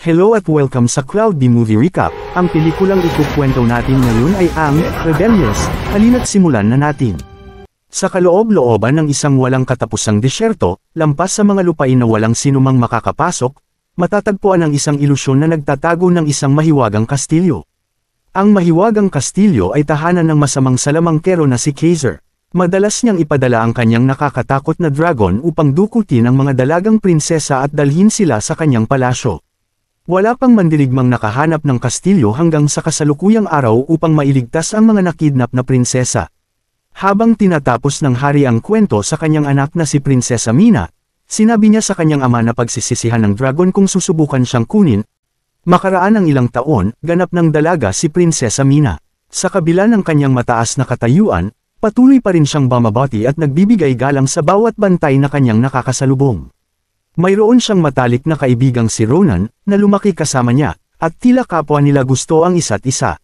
Hello at welcome sa Cloud B Movie Recap. Ang pelikulang ikukwento natin ngayon ay ang Rebellious. Halina't simulan na natin. Sa kaloob-looban ng isang walang katapusang disyerto, lampas sa mga lupain na walang sinumang makakapasok, matatagpuan ang isang ilusyon na nagtatago ng isang mahiwagang kastilyo. Ang mahiwagang kastilyo ay tahanan ng masamang salamangkero na si Kaiser. Madalas niyang ipadala ang kanyang nakakatakot na dragon upang dukutin ang mga dalagang prinsesa at dalhin sila sa kanyang palasyo. Wala pang mandirigmang nakahanap ng kastilyo hanggang sa kasalukuyang araw upang mailigtas ang mga nakidnap na prinsesa. Habang tinatapos ng hari ang kwento sa kanyang anak na si Prinsesa Mina, sinabi niya sa kanyang ama na pagsisisihan ng dragon kung susubukan siyang kunin. Makaraan ng ilang taon, ganap ng dalaga si Prinsesa Mina. Sa kabila ng kanyang mataas na katayuan, patuloy pa rin siyang bumabati at nagbibigay galang sa bawat bantay na kanyang nakakasalubong. Mayroon siyang matalik na kaibigang si Ronan, na lumaki kasama niya, at tila kapwa nila gusto ang isa't isa.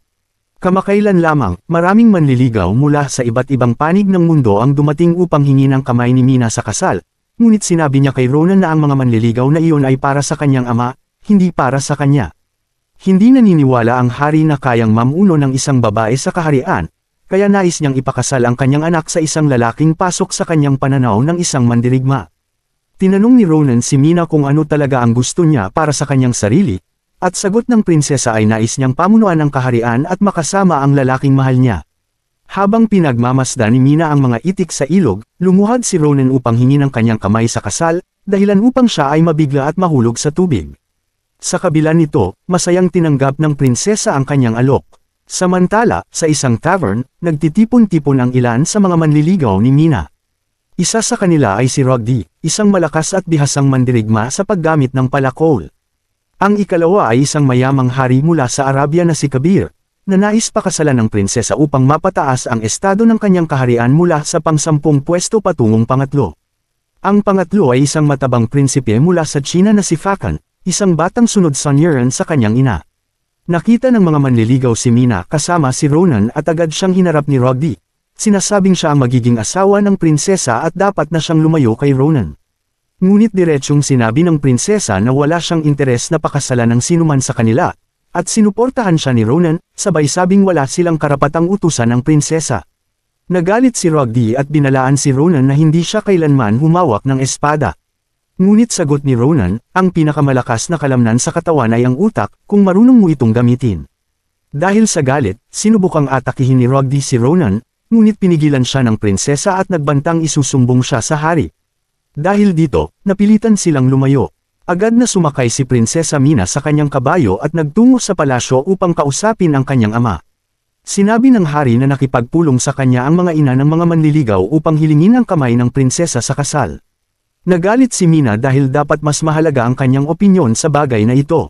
Kamakailan lamang, maraming manliligaw mula sa iba't ibang panig ng mundo ang dumating upang hingi ng kamay ni Mina sa kasal, ngunit sinabi niya kay Ronan na ang mga manliligaw na iyon ay para sa kanyang ama, hindi para sa kanya. Hindi naniniwala ang hari na kayang mamuno ng isang babae sa kaharian, kaya nais niyang ipakasal ang kanyang anak sa isang lalaking pasok sa kanyang pananaw ng isang mandirigma. Tinanong ni Ronan si Mina kung ano talaga ang gusto niya para sa kanyang sarili, at sagot ng prinsesa ay nais niyang pamunuan ang kaharian at makasama ang lalaking mahal niya. Habang pinagmamasdan ni Mina ang mga itik sa ilog, lumuhad si Ronan upang hingi ng kanyang kamay sa kasal, dahilan upang siya ay mabigla at mahulog sa tubig. Sa kabila nito, masayang tinanggap ng prinsesa ang kanyang alok. Samantala, sa isang tavern, nagtitipon-tipon ang ilan sa mga manliligaw ni Mina. Isa sa kanila ay si Rogdi, isang malakas at bihasang mandirigma sa paggamit ng palakol. Ang ikalawa ay isang mayamang hari mula sa Arabia na si Kabir, na nais pakasalan ng prinsesa upang mapataas ang estado ng kanyang kaharian mula sa pang-10 pwesto patungong pangatlo. Ang pangatlo ay isang matabang prinsipe mula sa China na si Fakan, isang batang sunod sa Niran sa kanyang ina. Nakita ng mga manliligaw si Mina kasama si Ronan at agad siyang hinarap ni Rogdi. Sinasabing siya ang magiging asawa ng prinsesa at dapat na siyang lumayo kay Ronan. Ngunit diretsyong sinabi ng prinsesa na wala siyang interes na pakasalan ng sinuman sa kanila, at sinuportahan siya ni Ronan, sabay sabing wala silang karapatang utusan ng prinsesa. Nagalit si Rogdi at binalaan si Ronan na hindi siya kailanman humawak ng espada. Ngunit sagot ni Ronan, ang pinakamalakas na kalamnan sa katawan ay ang utak, kung marunong mo itong gamitin. Dahil sa galit, sinubukang atakihin ni Rogdi si Ronan, ngunit pinigilan siya ng prinsesa at nagbantang isusumbong siya sa hari. Dahil dito, napilitan silang lumayo. Agad na sumakay si Prinsesa Mina sa kanyang kabayo at nagtungo sa palasyo upang kausapin ang kanyang ama. Sinabi ng hari na nakipagpulong sa kanya ang mga ina ng mga manliligaw upang hilingin ang kamay ng prinsesa sa kasal. Nagalit si Mina dahil dapat mas mahalaga ang kanyang opinyon sa bagay na ito.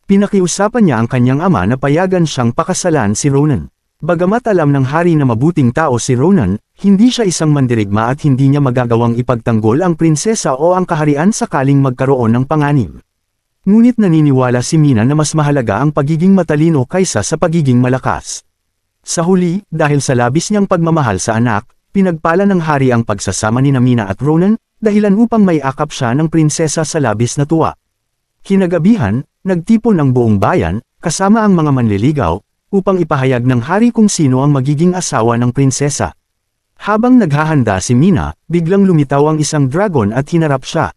Pinakiusapan niya ang kanyang ama na payagan siyang pakasalan si Ronan. Bagamat alam ng hari na mabuting tao si Ronan, hindi siya isang mandirigma at hindi niya magagawang ipagtanggol ang prinsesa o ang kaharian sakaling magkaroon ng panganib. Ngunit naniniwala si Mina na mas mahalaga ang pagiging matalino kaysa sa pagiging malakas. Sa huli, dahil sa labis niyang pagmamahal sa anak, pinagpala ng hari ang pagsasama ni Mina at Ronan, dahilan upang may akap siya ng prinsesa sa labis na tuwa. Kinagabihan, nagtipon ang buong bayan, kasama ang mga manliligaw, upang ipahayag ng hari kung sino ang magiging asawa ng prinsesa. Habang naghahanda si Mina, biglang lumitaw ang isang dragon at hinarap siya.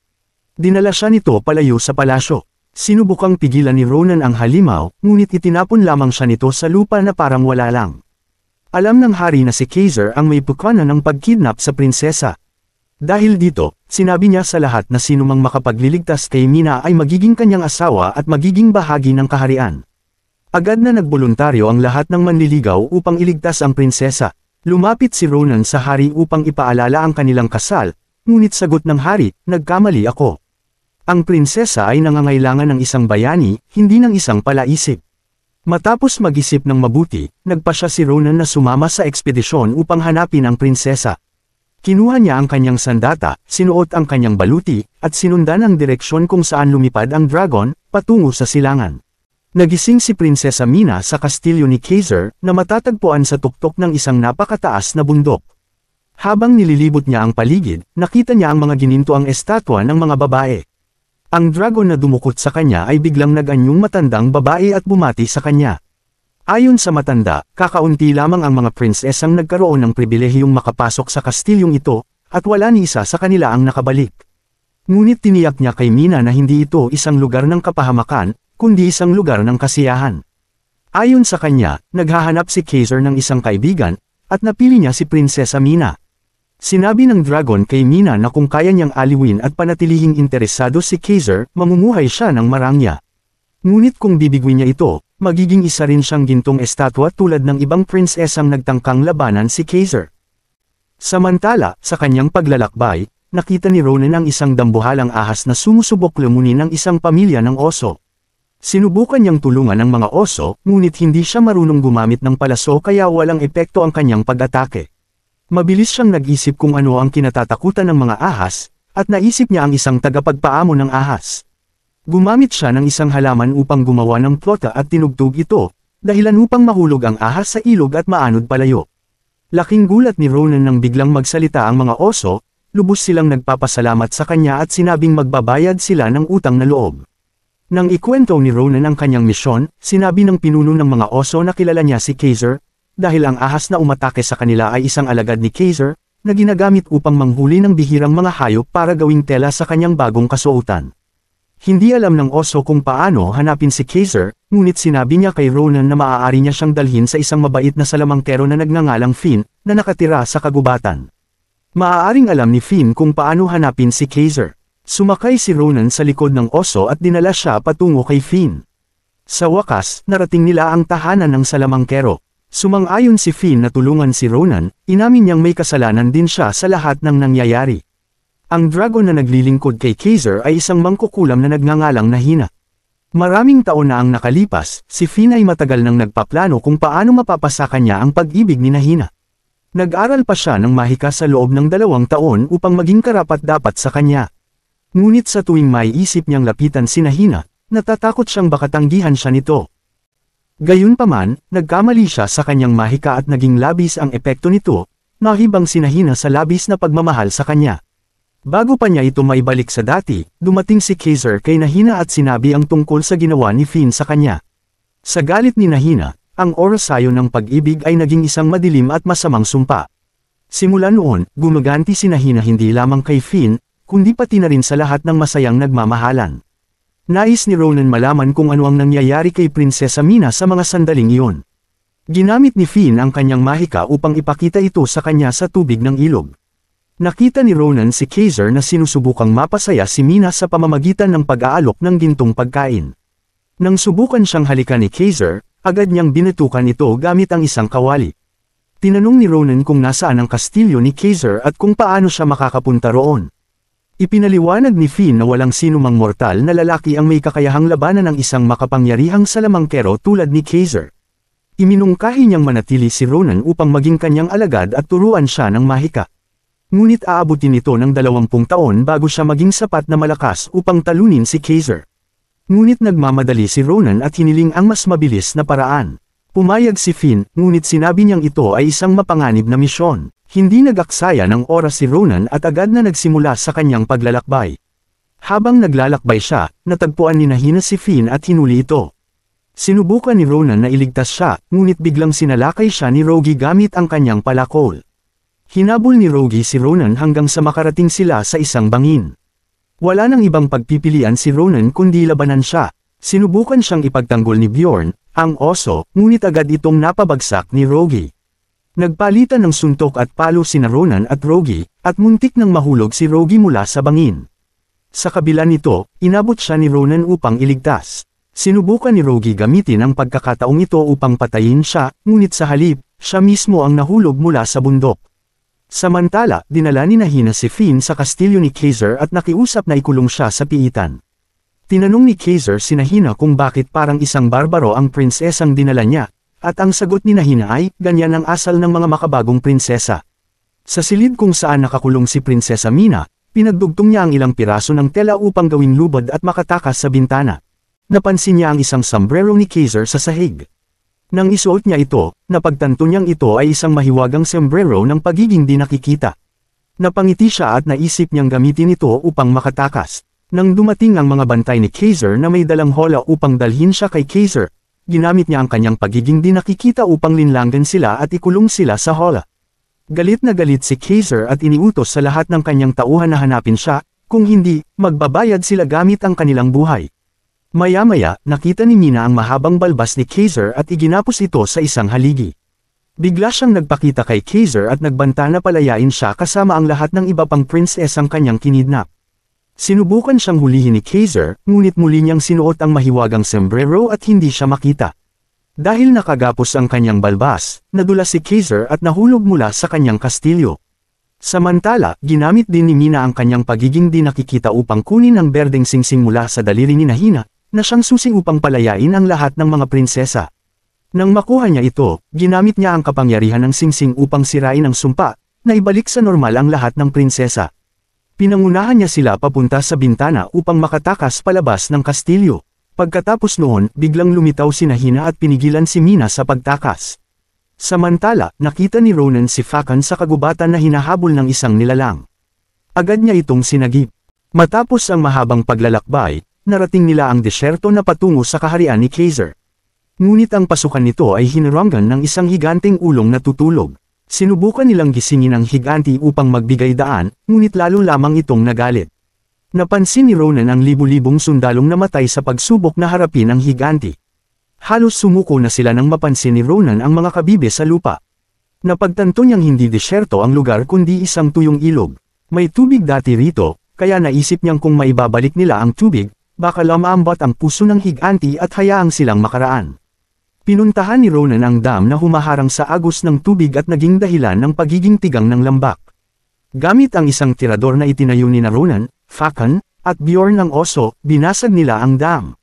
Dinala siya nito palayo sa palasyo. Sinubukang pigilan ni Ronan ang halimaw, ngunit itinapon lamang siya nito sa lupa na parang wala lang. Alam ng hari na si Kaiser ang may pukana ng pagkidnap sa prinsesa. Dahil dito, sinabi niya sa lahat na sinumang makapagliligtas kay Mina ay magiging kanyang asawa at magiging bahagi ng kaharian. Agad na nagboluntaryo ang lahat ng manliligaw upang iligtas ang prinsesa. Lumapit si Ronan sa hari upang ipaalala ang kanilang kasal, ngunit sagot ng hari, nagkamali ako. Ang prinsesa ay nangangailangan ng isang bayani, hindi ng isang palaisip. Matapos mag-isip ng mabuti, nagpasya si Ronan na sumama sa ekspedisyon upang hanapin ang prinsesa. Kinuha niya ang kanyang sandata, sinuot ang kanyang baluti, at sinundan ang direksyon kung saan lumipad ang dragon, patungo sa silangan. Nagising si Prinsesa Mina sa kastilyo ni Kaiser na matatagpuan sa tuktok ng isang napakataas na bundok. Habang nililibot niya ang paligid, nakita niya ang mga ginintoang estatwa ng mga babae. Ang dragon na dumukot sa kanya ay biglang nag-anyong matandang babae at bumati sa kanya. Ayon sa matanda, kakaunti lamang ang mga prinsesang nagkaroon ng pribilehiyong makapasok sa kastilyong ito, at wala ni isa sa kanila ang nakabalik. Ngunit tiniyak niya kay Mina na hindi ito isang lugar ng kapahamakan, kundi isang lugar ng kasiyahan. Ayon sa kanya, naghahanap si Kaiser ng isang kaibigan, at napili niya si Prinsesa Mina. Sinabi ng dragon kay Mina na kung kaya niyang aliwin at panatilihing interesado si Kaiser, mamumuhay siya ng marangya. Ngunit kung bibigwin niya ito, magiging isa rin siyang gintong estatwa tulad ng ibang prinsesang nagtangkang labanan si Kaiser. Samantala, sa kanyang paglalakbay, nakita ni Ronan ang isang dambuhalang ahas na sumusubok lumunin ng isang pamilya ng oso. Sinubukan niyang tulungan ang mga oso, ngunit hindi siya marunong gumamit ng palaso kaya walang epekto ang kanyang pag-atake. Mabilis siyang nag-isip kung ano ang kinatatakutan ng mga ahas, at naisip niya ang isang tagapagpaamo ng ahas. Gumamit siya ng isang halaman upang gumawa ng plota at tinugtog ito, dahilan upang mahulog ang ahas sa ilog at maanod palayo. Laking gulat ni Ronan nang biglang magsalita ang mga oso, lubos silang nagpapasalamat sa kanya at sinabing magbabayad sila ng utang na loob. Nang ikwento ni Ronan ang kanyang misyon, sinabi ng pinuno ng mga oso na kilala niya si Kaiser, dahil ang ahas na umatake sa kanila ay isang alagad ni Kaiser, na ginagamit upang manghuli ng bihirang mga hayop para gawing tela sa kanyang bagong kasuotan. Hindi alam ng oso kung paano hanapin si Kaiser, ngunit sinabi niya kay Ronan na maaari niya siyang dalhin sa isang mabait na salamangkero na nagngangalang Finn, na nakatira sa kagubatan. Maaaring alam ni Finn kung paano hanapin si Kaiser. Sumakay si Ronan sa likod ng oso at dinala siya patungo kay Finn. Sa wakas, narating nila ang tahanan ng salamangkero. Sumang-ayon si Finn na tulungan si Ronan, inamin niyang may kasalanan din siya sa lahat ng nangyayari. Ang dragon na naglilingkod kay Kaiser ay isang mangkukulam na nagngangalang Nahina. Maraming taon na ang nakalipas, si Finn ay matagal nang nagpaplano kung paano mapapasakan niya ang pag-ibig ni Nahina. Nag-aral pa siya ng mahika sa loob ng 2 taon upang maging karapat-dapat sa kanya. Ngunit sa tuwing may isip niyang lapitan si Nahina, natatakot siyang baka tanggihan siya nito. Gayunpaman, nagkamali siya sa kanyang mahika at naging labis ang epekto nito, nahibang si Nahina sa labis na pagmamahal sa kanya. Bago pa niya ito maibalik sa dati, dumating si Kaiser kay Nahina at sinabi ang tungkol sa ginawa ni Finn sa kanya. Sa galit ni Nahina, ang orasayo ng pag-ibig ay naging isang madilim at masamang sumpa. Simula noon, gumaganti si Nahina hindi lamang kay Finn, kundi pati na rin sa lahat ng masayang nagmamahalan. Nais ni Ronan malaman kung ano ang nangyayari kay Prinsesa Mina sa mga sandaling iyon. Ginamit ni Finn ang kanyang mahika upang ipakita ito sa kanya sa tubig ng ilog. Nakita ni Ronan si Kaiser na sinusubukang mapasaya si Mina sa pamamagitan ng pag-aalok ng gintong pagkain. Nang subukan siyang halikan ni Kaiser, agad niyang binatukan ito gamit ang isang kawali. Tinanong ni Ronan kung nasaan ang kastilyo ni Kaiser at kung paano siya makakapunta roon. Ipinaliwanag ni Finn na walang sinumang mortal na lalaki ang may kakayahang labanan ng isang makapangyarihang salamangkero tulad ni Kaiser. Iminungkahi niyang manatili si Ronan upang maging kanyang alagad at turuan siya ng mahika. Ngunit aabutin ito ng 20 taon bago siya maging sapat na malakas upang talunin si Kaiser. Ngunit nagmamadali si Ronan at hiniling ang mas mabilis na paraan. Pumayag si Finn, ngunit sinabi niyang ito ay isang mapanganib na misyon. Hindi nag-aksaya ng oras si Ronan at agad na nagsimula sa kanyang paglalakbay. Habang naglalakbay siya, natagpuan ni Nahina si Finn at hinuli ito. Sinubukan ni Ronan na iligtas siya, ngunit biglang sinalakay siya ni Rogi gamit ang kanyang palakol. Hinabol ni Rogi si Ronan hanggang sa makarating sila sa isang bangin. Wala nang ibang pagpipilian si Ronan kundi labanan siya. Sinubukan siyang ipagtanggol ni Bjorn, ang oso, ngunit agad itong napabagsak ni Rogi. Nagpalitan ng suntok at palo sina Ronan at Rogi, at muntik nang mahulog si Rogi mula sa bangin. Sa kabila nito, inabot siya ni Ronan upang iligtas. Sinubukan ni Rogi gamitin ang pagkakataong ito upang patayin siya, ngunit sa halip, siya mismo ang nahulog mula sa bundok. Samantala, dinala ni Nahina si Finn sa kastilyo ni Kaiser at nakiusap na ikulong siya sa piitan. Tinanong ni Kaiser si Nahina kung bakit parang isang barbaro ang prinsesang dinala niya. At ang sagot ni Nahina ay, ganyan ang asal ng mga makabagong prinsesa. Sa silid kung saan nakakulong si Prinsesa Mina, pinagdugtong niya ang ilang piraso ng tela upang gawing lubad at makatakas sa bintana. Napansin niya ang isang sombrero ni Kaiser sa sahig. Nang isuot niya ito, napagtanto niyang ito ay isang mahiwagang sombrero ng pagiging di nakikita. Napangiti siya at naisip niyang gamitin ito upang makatakas. Nang dumating ang mga bantay ni Kaiser na may dalang hola upang dalhin siya kay Kaiser, ginamit niya ang kanyang pagiging di nakikita upang linlangan sila at ikulong sila sa hola. Galit na galit si Kaiser at iniutos sa lahat ng kanyang tauhan na hanapin siya, kung hindi, magbabayad sila gamit ang kanilang buhay. Maya-maya, nakita ni Mina ang mahabang balbas ni Kaiser at iginapos ito sa isang haligi. Bigla siyang nagpakita kay Kaiser at nagbanta na palayain siya kasama ang lahat ng iba pang prinsesang kanyang kinidnap. Sinubukan siyang hulihin ni Kaiser, ngunit muli niyang sinuot ang mahiwagang sombrero at hindi siya makita. Dahil nakagapos ang kanyang balbas, nadulas si Kaiser at nahulog mula sa kanyang kastilyo. Samantala, ginamit din ni Mina ang kanyang pagiging di nakikita upang kunin ang berdeng singsing mula sa daliri ni Nahina, na siyang susi upang palayain ang lahat ng mga prinsesa. Nang makuha niya ito, ginamit niya ang kapangyarihan ng singsing upang sirain ang sumpa, na ibalik sa normal ang lahat ng prinsesa. Pinangunahan niya sila papunta sa bintana upang makatakas palabas ng kastilyo. Pagkatapos noon, biglang lumitaw si Nahina at pinigilan si Mina sa pagtakas. Samantala, nakita ni Ronan si Fakan sa kagubatan na hinahabol ng isang nilalang. Agad niya itong sinagip. Matapos ang mahabang paglalakbay, narating nila ang desyerto na patungo sa kaharian ni Kaiser. Ngunit ang pasukan nito ay hinaranggan ng isang higanteng ulong na tutulog. Sinubukan nilang gisingin ang higanti upang magbigay daan, ngunit lalo lamang itong nagalit. Napansin ni Ronan ang libu-libong sundalong namatay sa pagsubok na harapin ang higanti. Halos sumuko na sila nang mapansin ni Ronan ang mga kabibe sa lupa. Napagtanto niyang hindi desyerto ang lugar kundi isang tuyong ilog. May tubig dati rito, kaya naisip niyang kung maibabalik nila ang tubig, baka lamambot ang puso ng higanti at hayaang silang makaraan. Pinuntahan ni Ronan ang dam na humaharang sa agos ng tubig at naging dahilan ng pagiging tigang ng lambak. Gamit ang isang tirador na itinayo ni Ronan, Fakan, at Bjorn ng oso, binasag nila ang dam.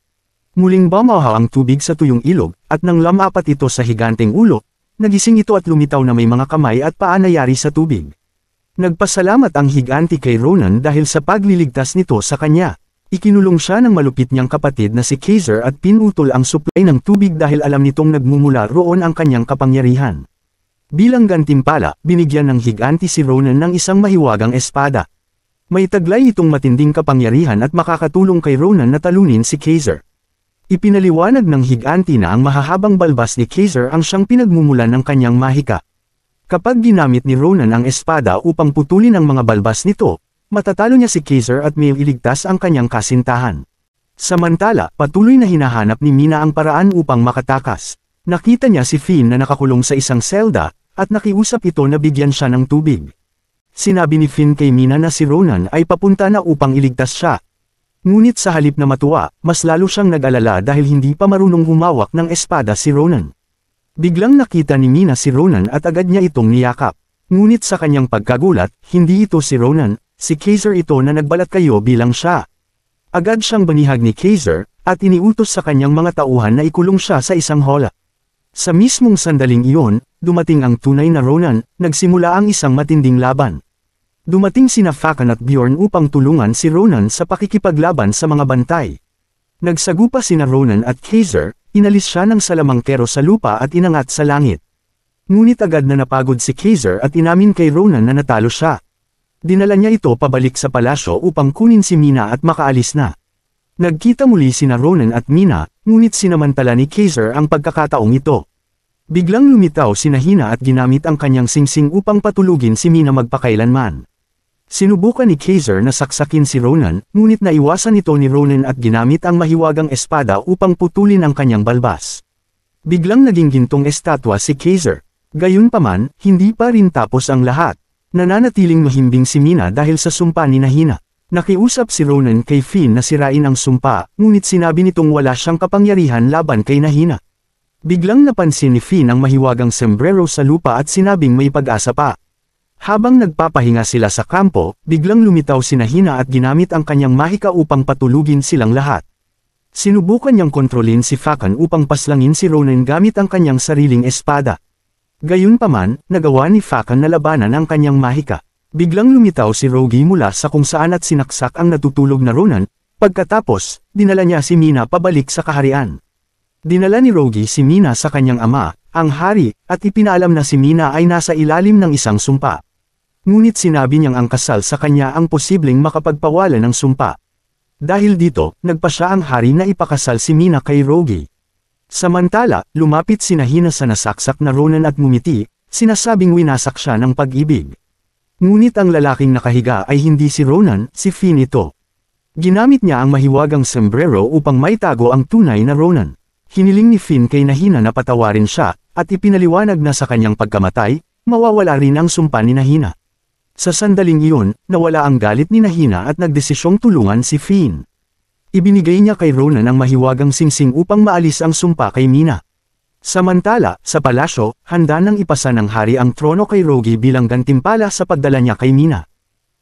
Muling bumaha ang tubig sa tuyong ilog, at nang lamapat ito sa higanteng ulo, nagising ito at lumitaw na may mga kamay at paa na yari sa tubig. Nagpasalamat ang higanti kay Ronan dahil sa pagliligtas nito sa kanya. Ikinulong siya ng malupit niyang kapatid na si Kaiser at pinutol ang supply ng tubig dahil alam nitong nagmumula roon ang kanyang kapangyarihan. Bilang gantimpala, binigyan ng higanti si Ronan ng isang mahiwagang espada. May taglay itong matinding kapangyarihan at makakatulong kay Ronan na talunin si Kaiser. Ipinaliwanag ng higanti na ang mahahabang balbas ni Kaiser ang siyang pinagmumulan ng kanyang mahika. Kapag ginamit ni Ronan ang espada upang putulin ang mga balbas nito, matatalo niya si Kaiser at may iligtas ang kanyang kasintahan. Samantala, patuloy na hinahanap ni Mina ang paraan upang makatakas. Nakita niya si Finn na nakakulong sa isang selda, at nakiusap ito na bigyan siya ng tubig. Sinabi ni Finn kay Mina na si Ronan ay papunta na upang iligtas siya. Ngunit sa halip na matuwa, mas lalo siyang nag-alala dahil hindi pa marunong humawak ng espada si Ronan. Biglang nakita ni Mina si Ronan at agad niya itong niyakap. Ngunit sa kanyang pagkagulat, hindi ito si Ronan, si Kaiser ito na nagbalat kayo bilang siya. Agad siyang banihag ni Kaiser, at iniutos sa kanyang mga tauhan na ikulong siya sa isang hola. Sa mismong sandaling iyon, dumating ang tunay na Ronan, nagsimula ang isang matinding laban. Dumating sina Fakan at Bjorn upang tulungan si Ronan sa pakikipaglaban sa mga bantay. Nagsagupa sina Ronan at Kaiser, inalis siya ng salamangkero sa lupa at inangat sa langit. Ngunit agad na napagod si Kaiser at inamin kay Ronan na natalo siya. Dinala niya ito pabalik sa palasyo upang kunin si Mina at makaalis na. Nagkita muli sina Ronan at Mina, ngunit sinamantala ni Kaiser ang pagkakataong ito. Biglang lumitaw si Nahina at ginamit ang kanyang singsing upang patulugin si Mina magpakailanman. Sinubukan ni Kaiser na saksakin si Ronan, ngunit naiwasan ito ni Ronan at ginamit ang mahiwagang espada upang putulin ang kanyang balbas. Biglang naging gintong estatwa si Kaiser. Gayunpaman, hindi pa rin tapos ang lahat. Nananatiling mahimbing si Mina dahil sa sumpa ni Nahina. Nakiusap si Ronan kay Finn na sirain ang sumpa, ngunit sinabi nitong wala siyang kapangyarihan laban kay Nahina. Biglang napansin ni Finn ang mahiwagang sombrero sa lupa at sinabing may pag-asa pa. Habang nagpapahinga sila sa kampo, biglang lumitaw si Nahina at ginamit ang kanyang mahika upang patulugin silang lahat. Sinubukan niyang kontrolin si Fakan upang paslangin si Ronan gamit ang kanyang sariling espada. Gayunpaman, nagawa ni Fakan na labanan ang kanyang mahika. Biglang lumitaw si Rogi mula sa kung saan at sinaksak ang natutulog na Ronan, pagkatapos, dinala niya si Mina pabalik sa kaharian. Dinala ni Rogi si Mina sa kanyang ama, ang hari, at ipinaalam na si Mina ay nasa ilalim ng isang sumpa. Ngunit sinabi niyang ang kasal sa kanya ang posibleng makapagpawala ng sumpa. Dahil dito, nagpa siya ang hari na ipakasal si Mina kay Rogi. Samantala, lumapit si Hina sa nasaksak na Ronan at ngumiti, sinasabing winasak siya ng pag-ibig. Ngunit ang lalaking nakahiga ay hindi si Ronan, si Finn ito. Ginamit niya ang mahiwagang sombrero upang maitago ang tunay na Ronan. Hiniling ni Finn kay Hina na patawarin siya, at ipinaliwanag na sa kanyang pagkamatay, mawawala rin ang sumpa ni Hina. Sa sandaling iyon, nawala ang galit ni Hina at nagdesisyong tulungan si Finn. Ibinigay niya kay Ronan ang mahiwagang singsing upang maalis ang sumpa kay Mina. Samantala, sa palasyo, handa nang ipasa ng hari ang trono kay Rogi bilang gantimpala sa pagdala niya kay Mina.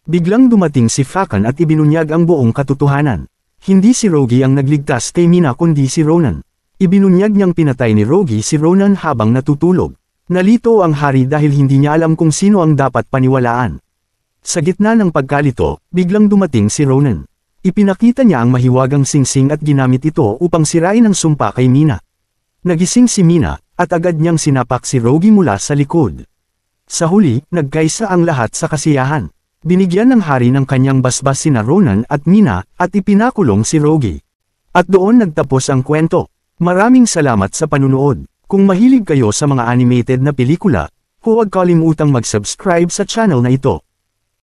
Biglang dumating si Fakan at ibinunyag ang buong katotohanan. Hindi si Rogi ang nagligtas kay Mina kundi si Ronan. Ibinunyag niyang pinatay ni Rogi si Ronan habang natutulog. Nalito ang hari dahil hindi niya alam kung sino ang dapat paniwalaan. Sa gitna ng pagkalito, biglang dumating si Ronan. Ipinakita niya ang mahiwagang singsing at ginamit ito upang sirain ang sumpa kay Mina. Nagising si Mina, at agad niyang sinapak si Rogi mula sa likod. Sa huli, nagkaisa ang lahat sa kasiyahan. Binigyan ng hari ng kanyang basbas sina Ronan at Mina, at ipinakulong si Rogi. At doon nagtapos ang kwento. Maraming salamat sa panunood. Kung mahilig kayo sa mga animated na pelikula, huwag kalimutang mag-subscribe sa channel na ito.